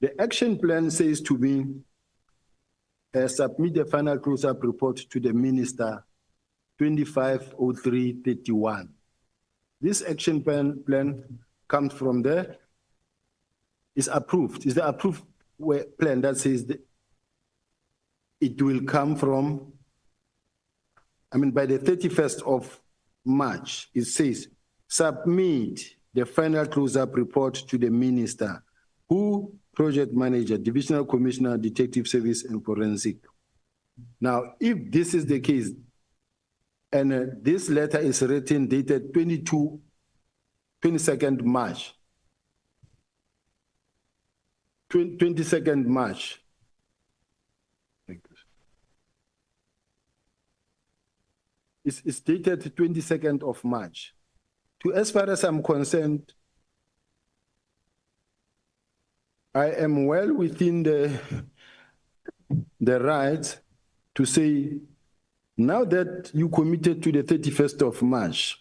The action plan says to me, submit the final close-up report to the minister 250331. This action plan comes from there, is approved. Is the approved plan that says that it will come from, by the 31st of March, it says, submit the final close-up report to the minister, who project manager, divisional commissioner, detective service, and forensic. Now, if this is the case, and this letter is written dated 22nd March, 22nd March. It's dated 22nd of March. As far as I'm concerned, I am well within the right to say, now that you committed to the 31st of March,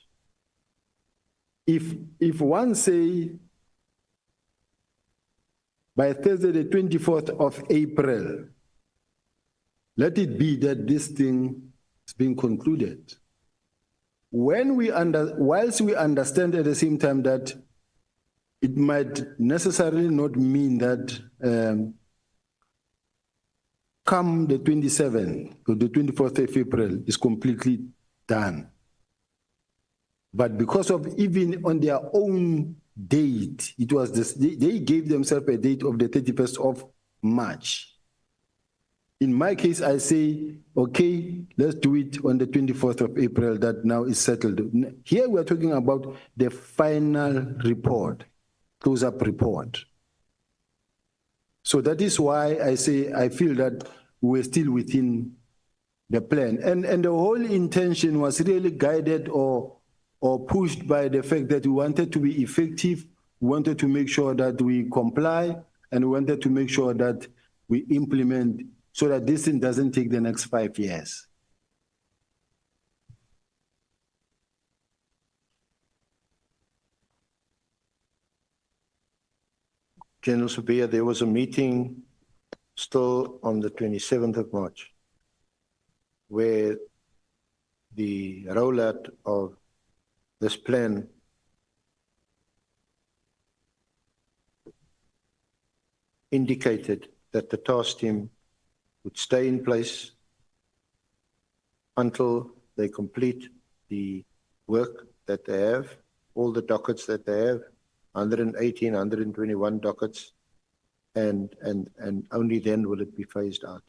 if one say by Thursday the 24th of April, let it be that this thing is being concluded. Whilst we understand at the same time that it might necessarily not mean that come the 27th or the 24th of April is completely done. But because of even on their own date, it was this, they gave themselves a date of the 31st of March. In my case, I say, okay, let's do it on the 24th of April, that now is settled. Here we're talking about the final report, close-up report. So that is why I say I feel that we're still within the plan. And the whole intention was really guided or pushed by the fact that we wanted to be effective, we wanted to make sure that we comply, and we wanted to make sure that we implement so that this thing doesn't take the next 5 years. General Sibiya, there was a meeting still on the 27th of March where the rollout of this plan indicated that the task team would stay in place until they complete the work that they have, all the dockets that they have, 118, 121 dockets, and only then will it be phased out.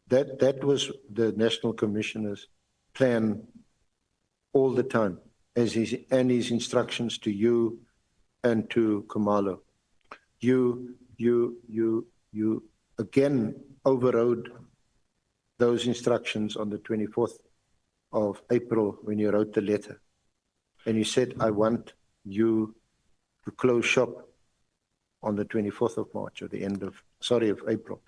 That was the National Commissioner's plan all the time, as his instructions to you and to Khumalo. You again overrode those instructions on the 24th of April when you wrote the letter. And you said, I want you to close shop on the 24th of March, or the end of, of April.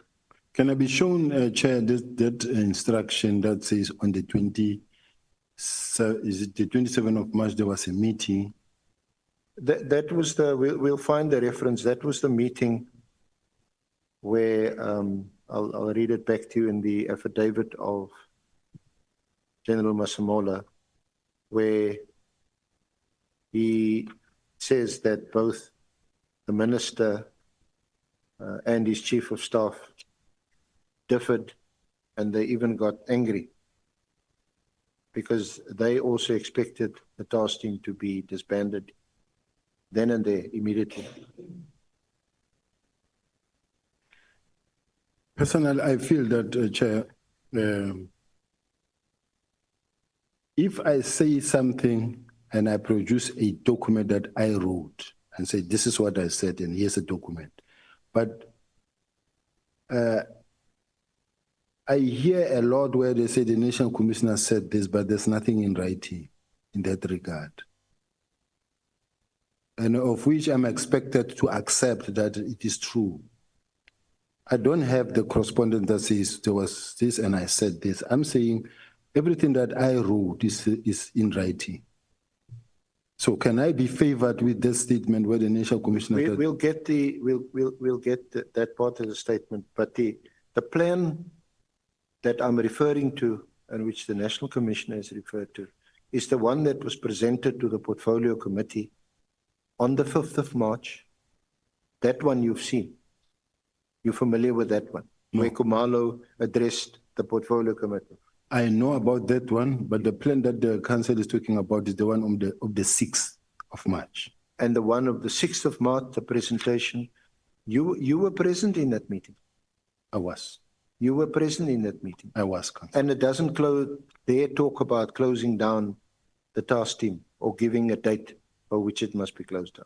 Can I be shown, Chair, that instruction that says on the 27th of March, there was a meeting? That was the, we'll find the reference. That was the meeting where, I'll read it back to you in the affidavit of General Masemola, where he says that both the minister and his chief of staff differed, and they even got angry because they also expected the task team to be disbanded then and there immediately. Personally, I feel that, Chair, if I say something and I produce a document that I wrote and say, this is what I said, and here's a document. But I hear a lot where they say the National Commissioner said this, but there's nothing in writing in that regard. And of which I'm expected to accept that it is true. I don't have the correspondence that says there was this and I said this. I'm saying everything that I wrote is in writing. So can I be favored with this statement where the National Commissioner? We'll get that part of the statement, but the plan that I'm referring to and which the National Commissioner has referred to is the one that was presented to the Portfolio Committee on the 5th of March. That one you've seen. You're familiar with that one? No. Where Khumalo addressed the Portfolio Committee. I know about that one, but the plan that the council is talking about is the one of the 6th of March. And the one of the 6th of March, the presentation, you were present in that meeting? I was. You were present in that meeting? I was, Councillor. And it doesn't dare talk about closing down the task team or giving a date by which it must be closed down.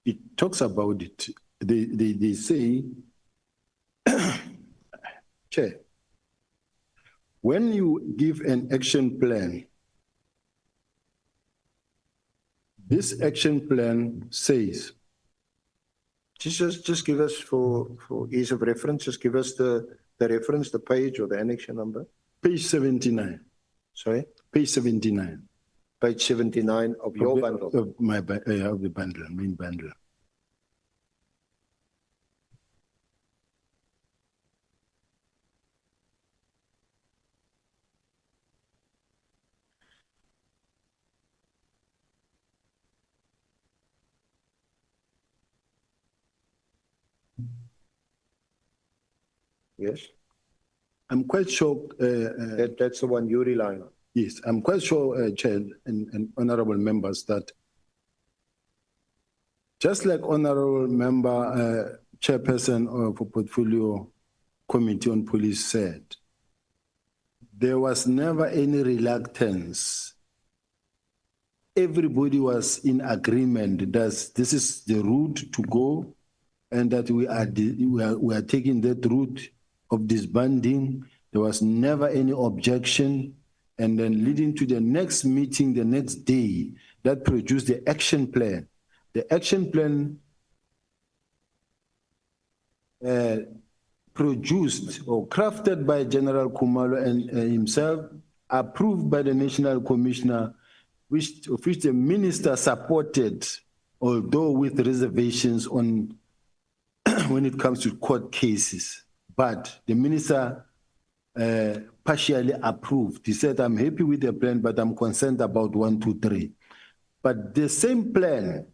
It talks about it. They say, Chair, when you give an action plan, this action plan says, just give us for ease of reference, just give us the reference, the page or the annexure number. Page 79. Sorry? Page 79. Page 79 of your bundle. Of the bundle, main bundle. Yes? I'm quite sure. That's the one you rely on. Yes, I'm quite sure, Chair and honorable members, that just like honorable member, chairperson of a Portfolio Committee on Police said, there was never any reluctance. Everybody was in agreement that this is the route to go and that we are taking that route of disbanding. There was never any objection. And then leading to the next meeting, the next day, that produced the action plan. The action plan produced or crafted by General Khumalo and himself, approved by the National Commissioner, of which the minister supported, although with reservations on when it comes to court cases. But the minister partially approved. He said, I'm happy with the plan, but I'm concerned about 1, 2, 3. But the same plan,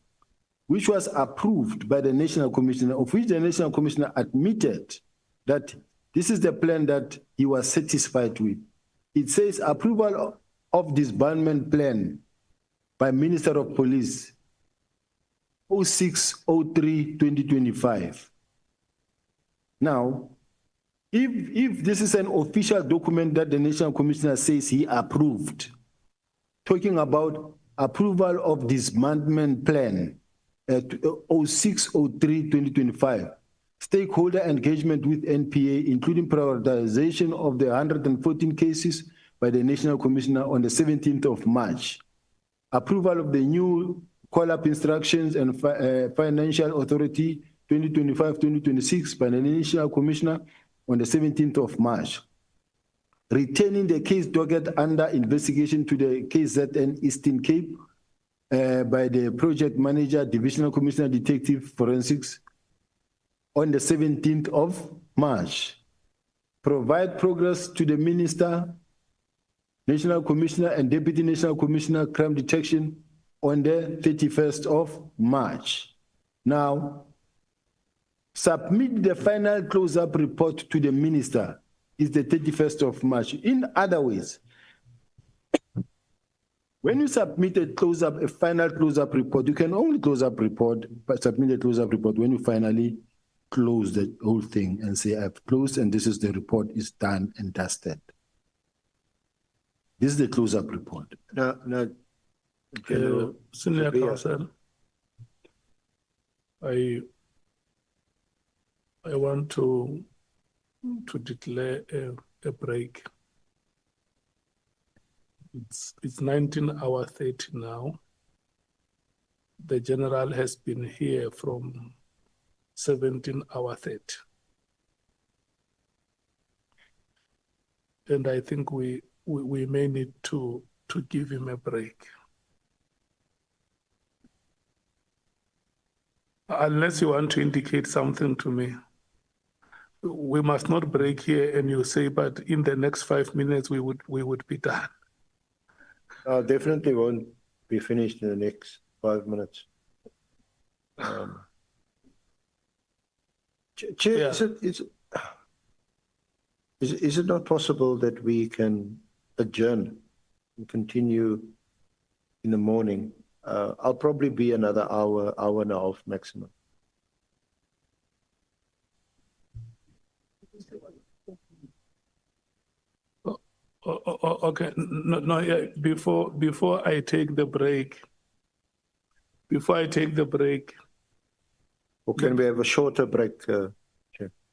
which was approved by the National Commissioner, of which the National Commissioner admitted that this is the plan that he was satisfied with. It says approval of disbandment plan by Minister of Police 06/03/2025. Now, if this is an official document that the National Commissioner says he approved, talking about approval of disbandment plan at 06/03/2025, stakeholder engagement with NPA, including prioritization of the 114 cases by the National Commissioner on the 17th of March, approval of the new call-up instructions and financial authority 2025-2026 by the National Commissioner on the 17th of March, retaining the case docket under investigation to the KZN Eastern Cape by the project manager, Divisional Commissioner, Detective Forensics on the 17th of March, provide progress to the Minister, National Commissioner and Deputy National Commissioner Crime Detection on the 31st of March. Now, submit the final close-up report to the Minister is the 31st of March. In other words, when you submit a final close-up report, you can only submit a close-up report when you finally close the whole thing and say, I've closed and this is the report, is done and dusted. This is the close-up report. No, Senior Counsel, I want to declare a break. It's 19:30 now. The general has been here from 17:30. And I think we may need to give him a break. Unless you want to indicate something to me. We must not break here and you say, but in the next 5 minutes we would be done. Definitely won't be finished in the next 5 minutes. Chair, Yeah. is it not possible that we can adjourn and continue in the morning? I'll probably be another hour and a half maximum. Okay. No, yeah. Before I take the break. Or can we have a shorter break, Chair?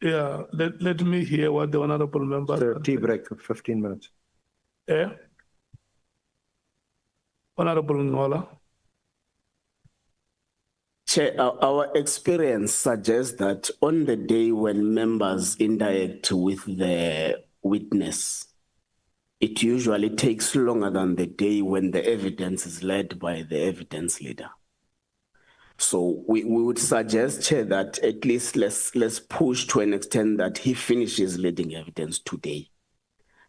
Yeah, let me hear what the honorable member. So tea break of 15 minutes. Yeah. Honorable Nhlanhla. Chair, our experience suggests that on the day when members interact with the witness, it usually takes longer than the day when the evidence is led by the evidence leader. So we would suggest, Chair, that at least let's push to an extent that he finishes leading evidence today.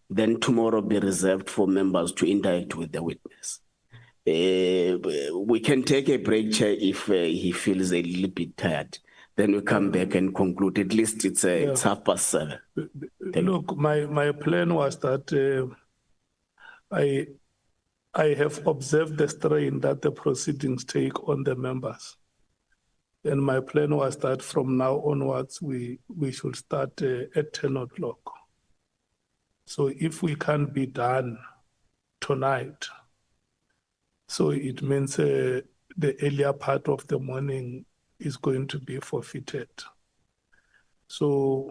Then tomorrow be reserved for members to interact with the witness. We can take a break, Chair, if he feels a little bit tired. Then we come back and conclude. At least it's 7:30. Look, my plan was that I have observed the strain that the proceedings take on the members. And my plan was that from now onwards, we should start at 10 o'clock. So if we can't be done tonight, so it means the earlier part of the morning is going to be forfeited. So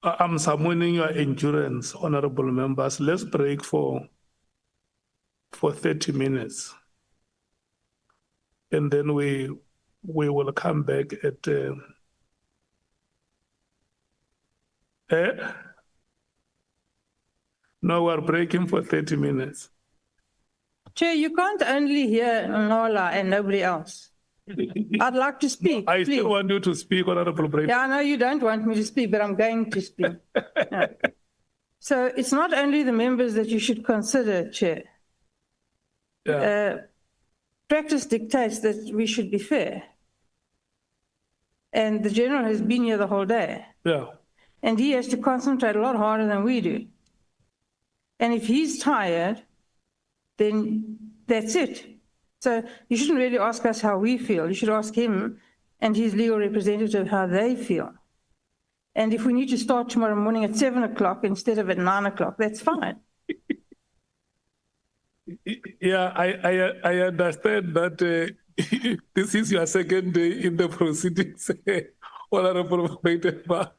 I'm summoning your endurance, honorable members. Let's break for 30 minutes. And then we will come back at no, we're breaking for 30 minutes. Chair, you can't only hear Nhlanhla and nobody else. I'd like to speak. I please. still want you to speak, Honorable Brady. Yeah, I know you don't want me to speak, but I'm going to speak. No. So it's not only the members that you should consider, Chair. Yeah. Practice dictates that we should be fair. And the General has been here the whole day. Yeah. And he has to concentrate a lot harder than we do. And if he's tired, then that's it. So you shouldn't really ask us how we feel. You should ask him and his legal representative how they feel. And if we need to start tomorrow morning at 7 o'clock instead of at 9 o'clock, that's fine. Yeah, I understand that this is your second day in the proceedings, Honorable Maitema.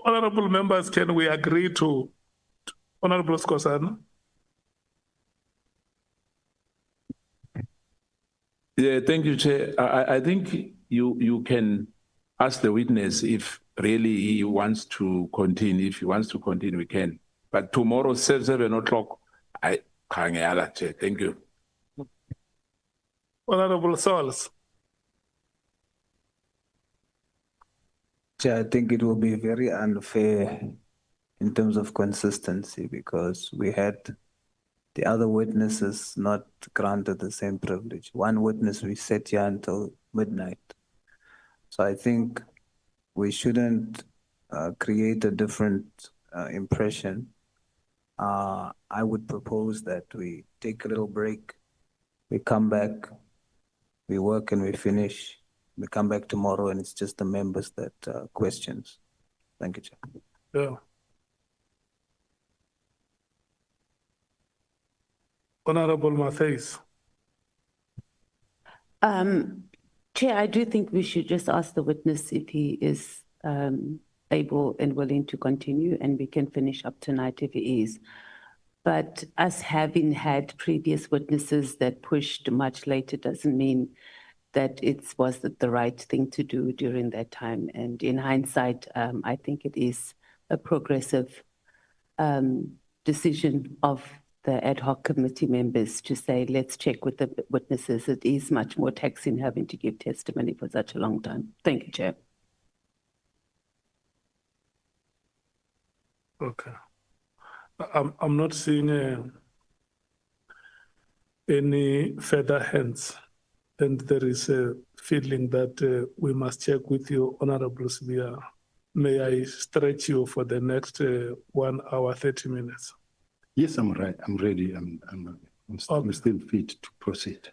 Honorable members, can we agree to Honorable Skosana? Yeah, thank you, Chair. I think you can ask the witness if really he wants to continue. If he wants to continue, we can. But tomorrow, 7 o'clock, I can't get Chair. Thank you. Honorable Sauls. Chair, I think it will be very unfair in terms of consistency because we had the other witnesses not granted the same privilege. One witness we sat here until midnight. So I think we shouldn't create a different impression. I would propose that we take a little break, we come back, we work and we finish. We come back tomorrow and it's just the members that questions. Thank you, Chair. Yeah. Honorable Matthys. Chair, I do think we should just ask the witness if he is able and willing to continue, and we can finish up tonight if he is. But us having had previous witnesses that pushed much later doesn't mean that it was the right thing to do during that time. And in hindsight, I think it is a progressive decision of the ad hoc committee members to say, let's check with the witnesses. It is much more taxing having to give testimony for such a long time. Thank you, Chair. Okay. I'm not seeing any further hands, and there is a feeling that we must check with you, Honorable Sibiya. May I stretch you for the next 1 hour, 30 minutes? Yes, I'm right. I'm ready. I'm still fit to proceed.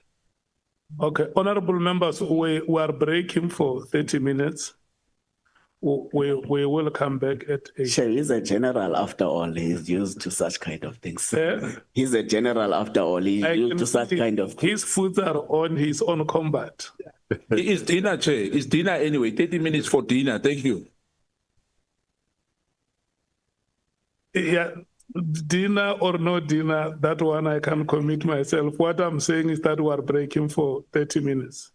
Okay, honorable members, we are breaking for 30 minutes. We will come back at 8. Chair, he's a general after all. He's used to such kind of things. Eh? He's a general after all. He's used to such kind of things. His foot are on his own combat. It's dinner, Chair. It's dinner anyway. 30 minutes for dinner. Thank you. Yeah, dinner or no dinner, that one I can commit myself. What I'm saying is that we are breaking for 30 minutes.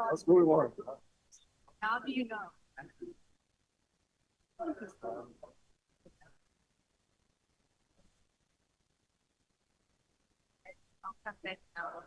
What's going on? How do you know? I'll come back now.